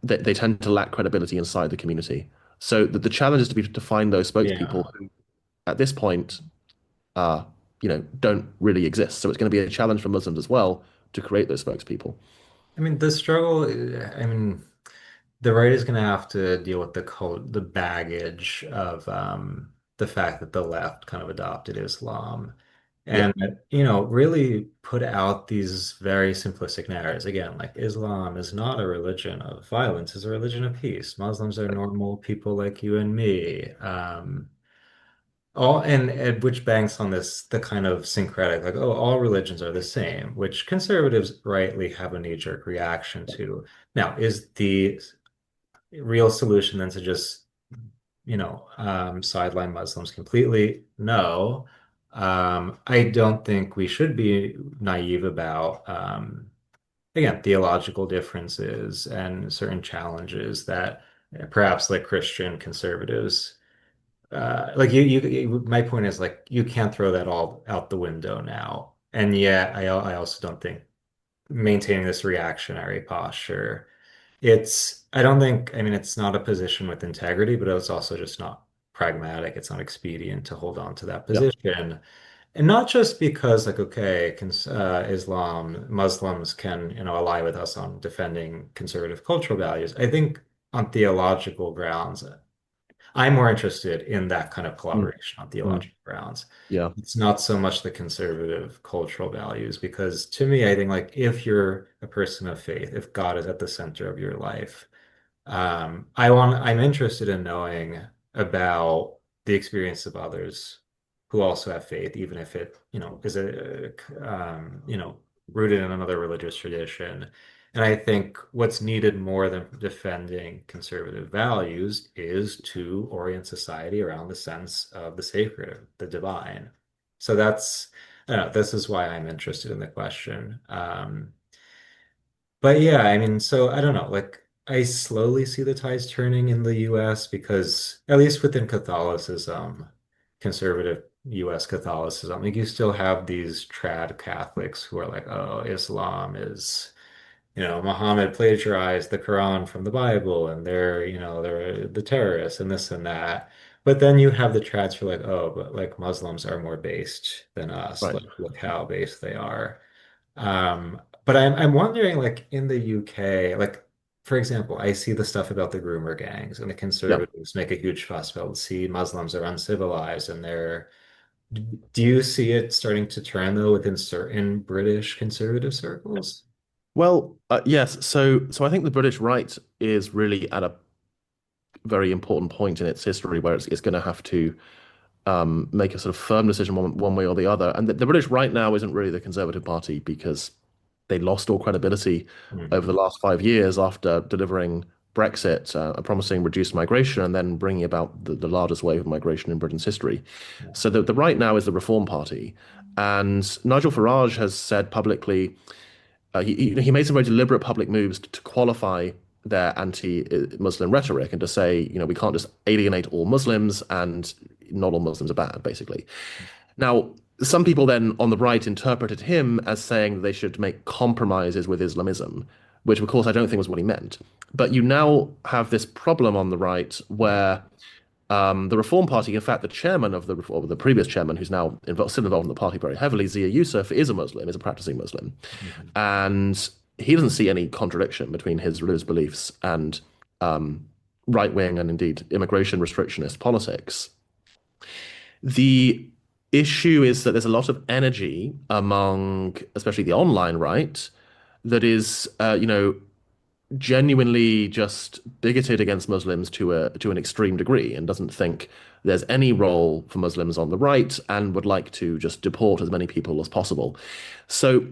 they tend to lack credibility inside the community. So the challenge is to find those spokespeople Yeah. who, at this point, uh, don't really exist. So it's going to be a challenge for Muslims as well to create those spokespeople. I mean, the struggle, I mean, the right is going to have to deal with the baggage of the fact that the left kind of adopted Islam Yeah, and, really put out these very simplistic narratives. Again, like Islam is not a religion of violence, it's a religion of peace. Muslims are normal people like you and me. All and which banks on the kind of syncretic, like, oh, all religions are the same, which conservatives rightly have a knee-jerk reaction to. Now, is the real solution then to just, sideline Muslims completely? No. I don't think we should be naive about, again, theological differences and certain challenges that perhaps like Christian conservatives. like my point is like you can't throw that all out the window now. And yet, I also don't think maintaining this reactionary posture. I don't think, I mean, it's not a position with integrity, but it's also just not pragmatic. It's not expedient to hold on to that Yep. position. And not just because, like, okay, Muslims can, ally with us on defending conservative cultural values. I think on theological grounds, I'm more interested in that kind of Mm, collaboration on mm, theological grounds. yeah. It's not so much the conservative cultural values, because to me, I think like if you're a person of faith, if God is at the center of your life, I'm interested in knowing about the experience of others who also have faith, even if it, is rooted in another religious tradition. And I think what's needed more than defending conservative values is to orient society around the sense of the sacred, the divine. So I don't know, this is why I'm interested in the question. But yeah, I mean, so I don't know, like I slowly see the tides turning in the US because at least within Catholicism, conservative US Catholicism, like you still have these trad Catholics who are like, oh, Islam is, Muhammad plagiarized the Quran from the Bible and they're the terrorists and this and that. But then you have the trads who are like, oh, but like Muslims are more based than us. Right. Like, look how based they are. But I'm wondering, like in the UK, like for example, I see the stuff about the groomer gangs, and the Yep. conservatives make a huge fuss about see Muslims are uncivilized, and they're. Do you see it starting to turn though within certain British conservative circles? Well, yes. So I think the British right is really at a very important point in its history where it's going to have to make a sort of firm decision one way or the other. And the British right now isn't really the Conservative Party because they lost all credibility over the Hmm. last 5 years after delivering Brexit, promising reduced migration, and then bringing about the largest wave of migration in Britain's history. So the right now is the Reform Party. And Nigel Farage has said publicly, he made some very deliberate public moves to qualify their anti-Muslim rhetoric and to say, we can't just alienate all Muslims and not all Muslims are bad, basically. Now, some people then on the right interpreted him as saying that they should make compromises with Islamism, which of course I don't think was what he meant. But you now have this problem on the right where the Reform Party, in fact, the chairman of or the previous chairman, who's now still involved in the party very heavily, Zia Yusuf, is a Muslim, is a practicing Muslim, Hmm. and he doesn't see any contradiction between his religious beliefs and right wing and indeed immigration restrictionist politics. The issue is that there's a lot of energy among, especially the online right, that is, genuinely just bigoted against Muslims to an extreme degree and doesn't think there's any role for Muslims on the right and would like to just deport as many people as possible. So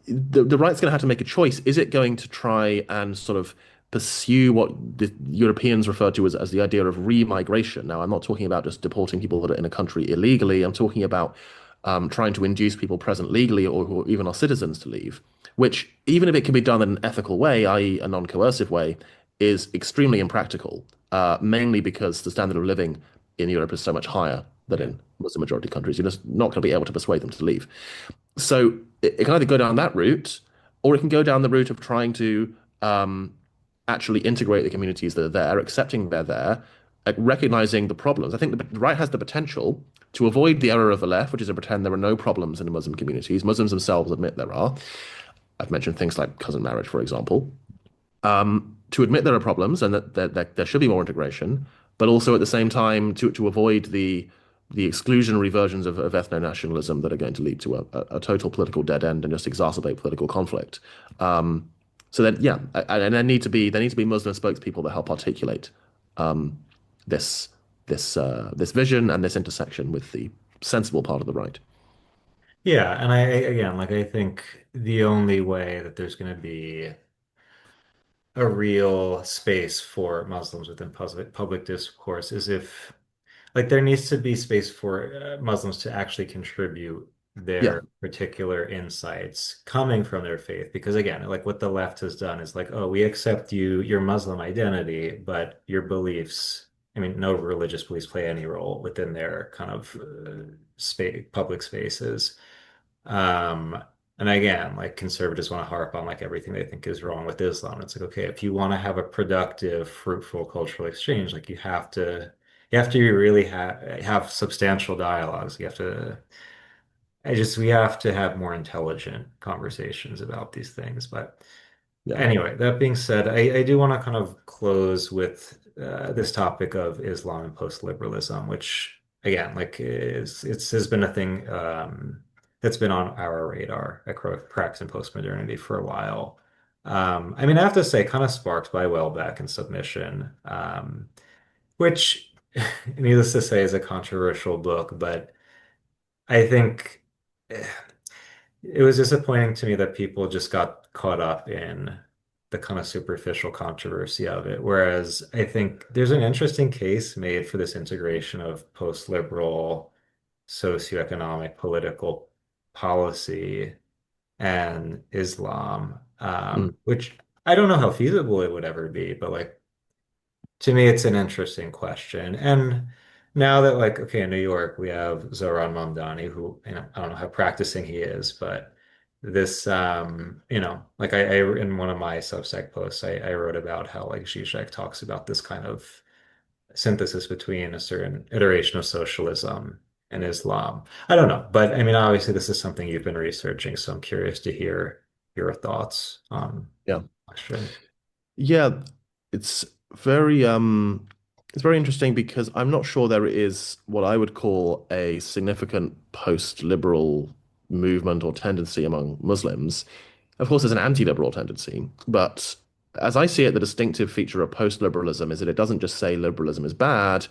the right's going to have to make a choice. Is it going to try and sort of pursue what the Europeans refer to as the idea of remigration? Now, I'm not talking about just deporting people that are in a country illegally. I'm talking about trying to induce people present legally or who even are citizens to leave, which, even if it can be done in an ethical way, i.e., a non coercive way, is extremely impractical, mainly because the standard of living in Europe is so much higher than Yeah. in Muslim majority countries. You're just not going to be able to persuade them to leave. So it can either go down that route, or it can go down the route of trying to actually integrate the communities that are there, accepting they're there, recognizing the problems. I think the right has the potential to avoid the error of the left, which is to pretend there are no problems in the Muslim communities. Muslims themselves admit there are. I've mentioned things like cousin marriage, for example, to admit there are problems and that there should be more integration, but also at the same time to avoid the exclusionary versions of ethno-nationalism that are going to lead to a total political dead end and just exacerbate political conflict. So then, yeah, and there need to be Muslim spokespeople that help articulate this this vision and this intersection with the sensible part of the right. Yeah, and again, like I think the only way that there's going to be a real space for Muslims within public discourse is if like there needs to be space for Muslims to actually contribute Yeah, their particular insights coming from their faith. Because again, like what the left has done is like, oh, we accept your Muslim identity, but your beliefs. I mean, no religious beliefs play any role within their kind of space, public spaces. Um, and again, like conservatives want to harp on like everything they think is wrong with Islam. It's like, okay, if you want to have a productive, fruitful cultural exchange, like you have to really have substantial dialogues. You have to we have to have more intelligent conversations about these things. But Yeah. anyway, that being said, I do want to kind of close with this topic of Islam and post-liberalism, which again, like has been a thing that's been on our radar at Prax and Postmodernity for a while. I mean, I have to say, kind of sparked by Welbeck and Submission, which, needless to say, is a controversial book, but I think. It was disappointing to me that people just got caught up in the kind of superficial controversy of it. Whereas I think there's an interesting case made for this integration of post-liberal socioeconomic political policy and Islam, Mm. which I don't know how feasible it would ever be, but like to me, it's an interesting question. And now that like, okay, in New York, we have Zohran Mamdani, who, I don't know how practicing he is, but this, like in one of my Substack posts, I wrote about how like Zizek talks about this kind of synthesis between a certain iteration of socialism and Islam. I don't know, but I mean, obviously this is something you've been researching, so I'm curious to hear your thoughts on Yeah. the question. Yeah, it's very it's very interesting because I'm not sure there is what I would call a significant post-liberal movement or tendency among Muslims. Of course, there's an anti-liberal tendency, but as I see it, the distinctive feature of post-liberalism is that it doesn't just say liberalism is bad,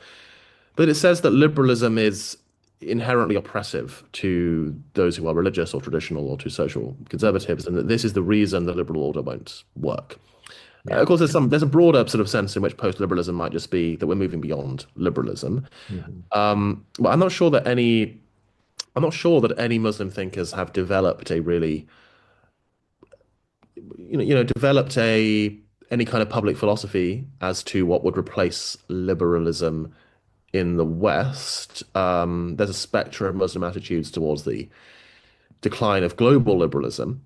but it says that liberalism is inherently oppressive to those who are religious or traditional or to social conservatives, and that this is the reason the liberal order won't work. Of Yeah. course, there's a broader sort of sense in which post-liberalism might just be that we're moving beyond liberalism. Mhm. But I'm not sure that any Muslim thinkers have developed a really, developed a any kind of public philosophy as to what would replace liberalism in the West. There's a specter of Muslim attitudes towards the decline of global liberalism.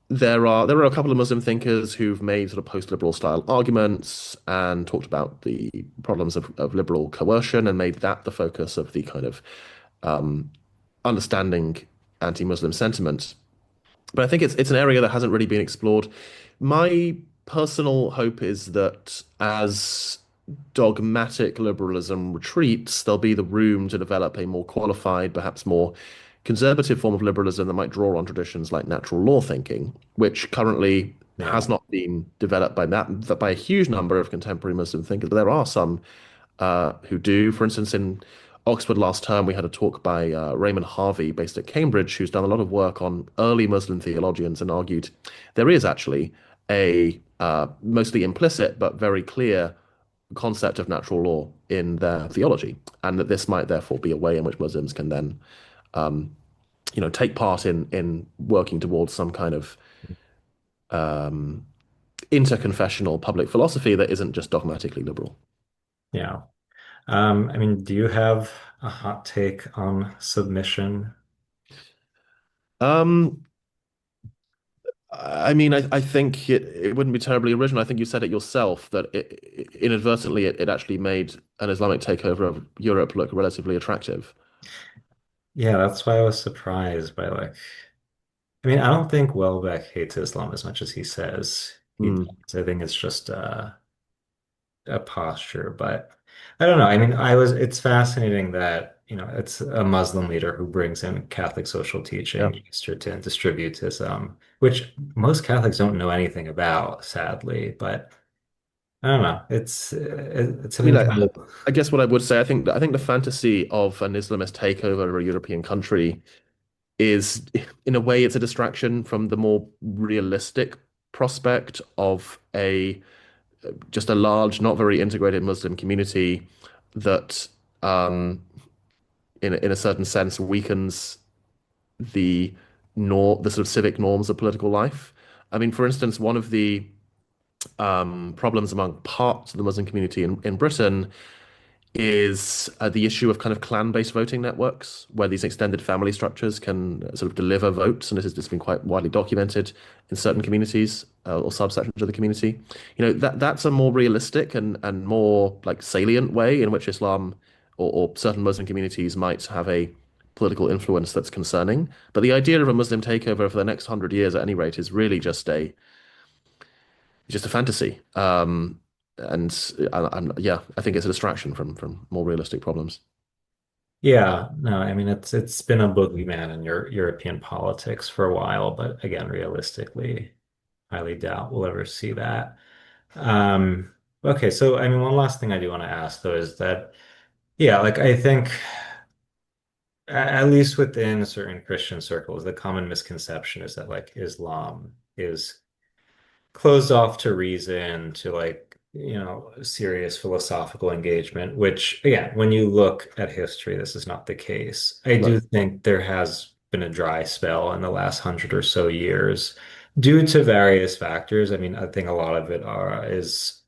There are a couple of Muslim thinkers who've made sort of post-liberal style arguments and talked about the problems of liberal coercion and made that the focus of the kind of understanding anti-Muslim sentiment. But I think it's an area that hasn't really been explored. My personal hope is that as dogmatic liberalism retreats, there'll be the room to develop a more qualified, perhaps more conservative form of liberalism that might draw on traditions like natural law thinking, which currently has Yeah. not been developed by a huge number of contemporary Muslim thinkers. But there are some who do. For instance, in Oxford last term, we had a talk by Raymond Harvey, based at Cambridge, who's done a lot of work on early Muslim theologians and argued there is actually a mostly implicit but very clear concept of natural law in their theology, and that this might therefore be a way in which Muslims can then, take part in working towards some kind of interconfessional public philosophy that isn't just dogmatically liberal. Yeah. I mean, do you have a hot take on submission? Um, I mean, I think it wouldn't be terribly original. I think you said it yourself that inadvertently it actually made an Islamic takeover of Europe look relatively attractive. Yeah, that's why I was surprised by like, I mean, I don't think Welbeck hates Islam as much as he says he Hmm. does. I think it's just a posture, but I don't know. I mean, it's fascinating that, it's a Muslim leader who brings in Catholic social Yeah. teaching, Easterton, distributism, which most Catholics don't know anything about, sadly, but I don't know. It's I an mean, enjoyable. I guess what I would say, I think the fantasy of an Islamist takeover of a European country is, in a way, it's a distraction from the more realistic prospect of a just a large, not very integrated Muslim community that, in a certain sense, weakens the the sort of civic norms of political life. I mean, for instance, one of the problems among parts of the Muslim community in Britain is the issue of kind of clan-based voting networks, where these extended family structures can sort of deliver votes, and this has been quite widely documented in certain communities or subsections of the community. That's a more realistic and more like salient way in which Islam or certain Muslim communities might have a political influence that's concerning. But the idea of a Muslim takeover for the next 100 years, at any rate, is really just a fantasy. And yeah, I think it's a distraction from more realistic problems. Yeah, no, I mean it's been a boogeyman in European politics for a while, but again, realistically, highly doubt we'll ever see that. Um, okay, so I mean, one last thing I do want to ask though is that, yeah, like I think at least within certain Christian circles, the common misconception is that like Islam is closed off to reason, to like, serious philosophical engagement, which again, when you look at history, this is not the case. I do No. think there has been a dry spell in the last 100 or so years due to various factors. I mean, I think a lot of it has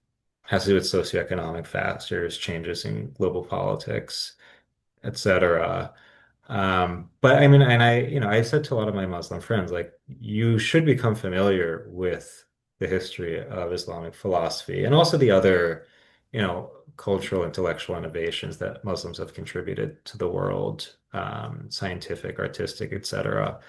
to do with socioeconomic factors, changes in global politics, etc. But I mean, and I said to a lot of my Muslim friends, like, you should become familiar with the history of Islamic philosophy and also the other, cultural, intellectual innovations that Muslims have contributed to the world, scientific, artistic, etc.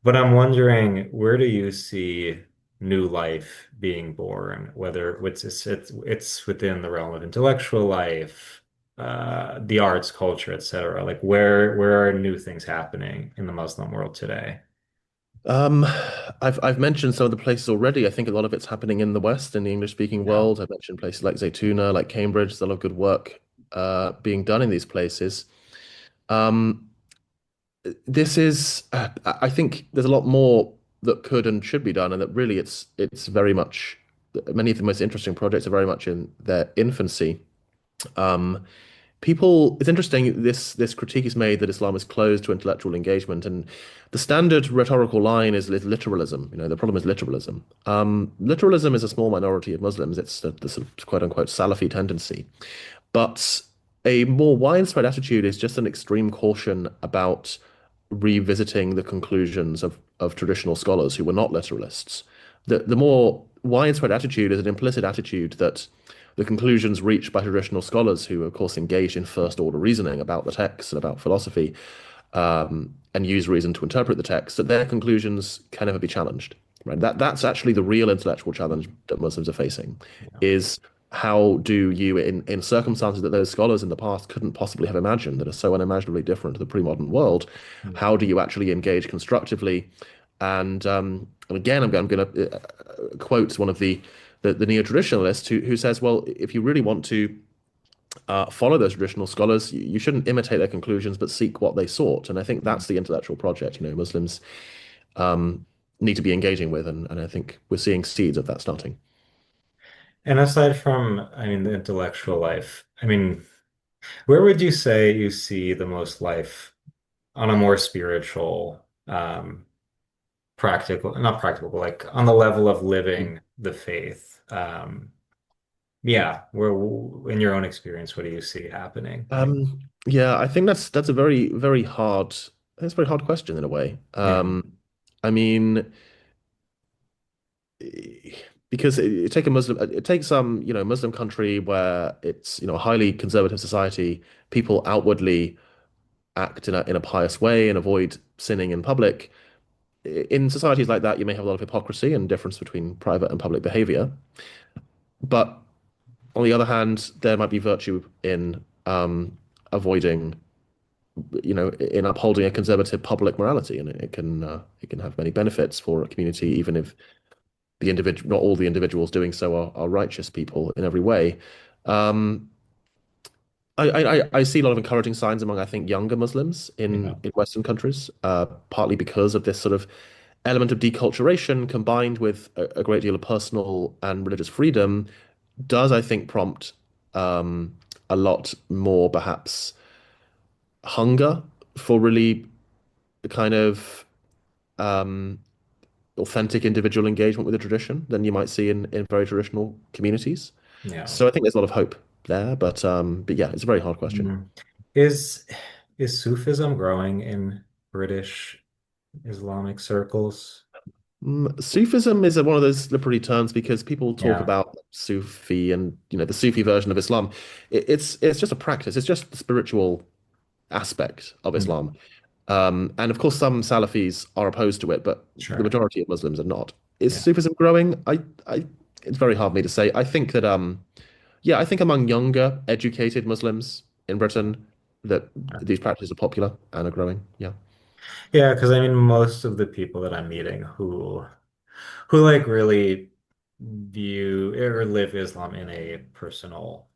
But I'm wondering, where do you see new life being born? Whether it's within the realm of intellectual life, the arts, culture, etc. Like where are new things happening in the Muslim world today? Um, I've mentioned some of the places already. I think a lot of it's happening in the West, in the English-speaking Yeah. world. I've mentioned places like Zaytuna, like Cambridge. There's a lot of good work being done in these places. Um, this is, I think, there's a lot more that could and should be done, and that really it's very much many of the most interesting projects are very much in their infancy. Um, it's interesting, this critique is made that Islam is closed to intellectual engagement, and the standard rhetorical line is literalism. The problem is literalism. Literalism is a small minority of Muslims. It's the sort of quote unquote Salafi tendency. But a more widespread attitude is just an extreme caution about revisiting the conclusions of traditional scholars who were not literalists. The more widespread attitude is an implicit attitude that the conclusions reached by traditional scholars, who of course engaged in first order reasoning about the text and about philosophy, and use reason to interpret the text, that their conclusions can never be challenged. Right? That's actually the real intellectual challenge that Muslims are facing, Yeah. is how do you, in circumstances that those scholars in the past couldn't possibly have imagined, that are so unimaginably different to the pre-modern world, how do you actually engage constructively? And again, I'm going to quote one of the neo-traditionalists who says, well, if you really want to follow those traditional scholars, you shouldn't imitate their conclusions, but seek what they sought. And I think Mm. that's the intellectual project, Muslims need to be engaging with, and I think we're seeing seeds of that starting. And aside from, I mean, the intellectual life, I mean, where would you say you see the most life on a more spiritual, practical, not practical, but like on the level of living the faith? Yeah, where in your own experience, what do you see happening? Yeah, I think that's a that's a very hard question in a way. Yeah. I mean, because take a Muslim, it takes some, Muslim country where it's, a highly conservative society, people outwardly act in a pious way and avoid sinning in public. In societies like that, you may have a lot of hypocrisy and difference between private and public behavior. But on the other hand, there might be virtue in avoiding, in upholding a conservative public morality, and it can have many benefits for a community, even if not all the individuals doing so are righteous people in every way. Um, I see a lot of encouraging signs among, I think, younger Muslims Yeah. in Western countries, partly because of this sort of element of deculturation combined with a great deal of personal and religious freedom does, I think, prompt a lot more, perhaps, hunger for really kind of authentic individual engagement with the tradition than you might see in very traditional communities. Yeah. So I think there's a lot of hope there, but yeah, it's a very hard question. Mm. Is is Sufism growing in British Islamic circles? Sufism is one of those slippery terms because people talk Yeah. about Sufi and the Sufi version of Islam. It's just a practice. It's just the spiritual aspect of Mm. Islam. And of course, some Salafis are opposed to it, but the Sure. majority of Muslims are not. Is Yeah. Sufism growing? It's very hard for me to say. I think that, yeah, I think among younger, educated Muslims in Britain, that these practices are popular and are growing. Yeah. Yeah, because I mean, most of the people that I'm meeting who like really view or live Islam in a personal,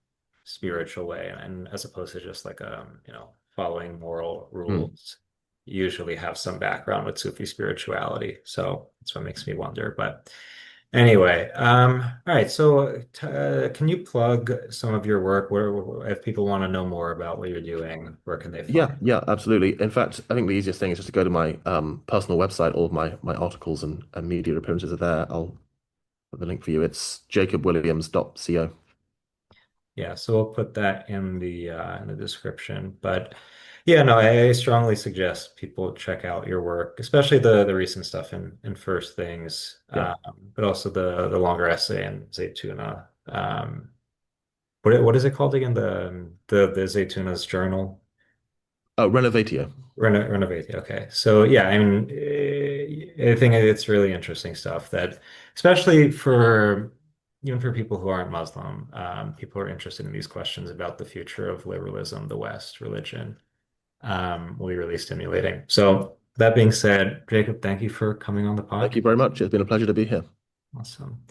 spiritual way, and as opposed to just like following moral Hmm. rules, usually have some background with Sufi spirituality. So that's what makes me wonder. But anyway, all right. So can you plug some of your work? Where if people want to know more about what you're doing, where can they Yeah, find? yeah, absolutely. In fact, I think the easiest thing is just to go to my personal website. All of my articles and media appearances are there. I'll put the link for you. It's jacobwilliams.co. Yeah, so we'll put that in the description. But yeah, no, I strongly suggest people check out your work, especially the recent stuff in First Things, Yeah. but also the longer essay in Zaytuna. What is it called again? The Zaytuna's Journal. Oh, Renovatio. Renovate. Okay. So yeah, I mean, I think it's really interesting stuff that, especially for even for people who aren't Muslim, people are interested in these questions about the future of liberalism, the West, religion, will be really stimulating. So that being said, Jacob, thank you for coming on the Thank you podcast. very much. It's been a pleasure to be here. Awesome.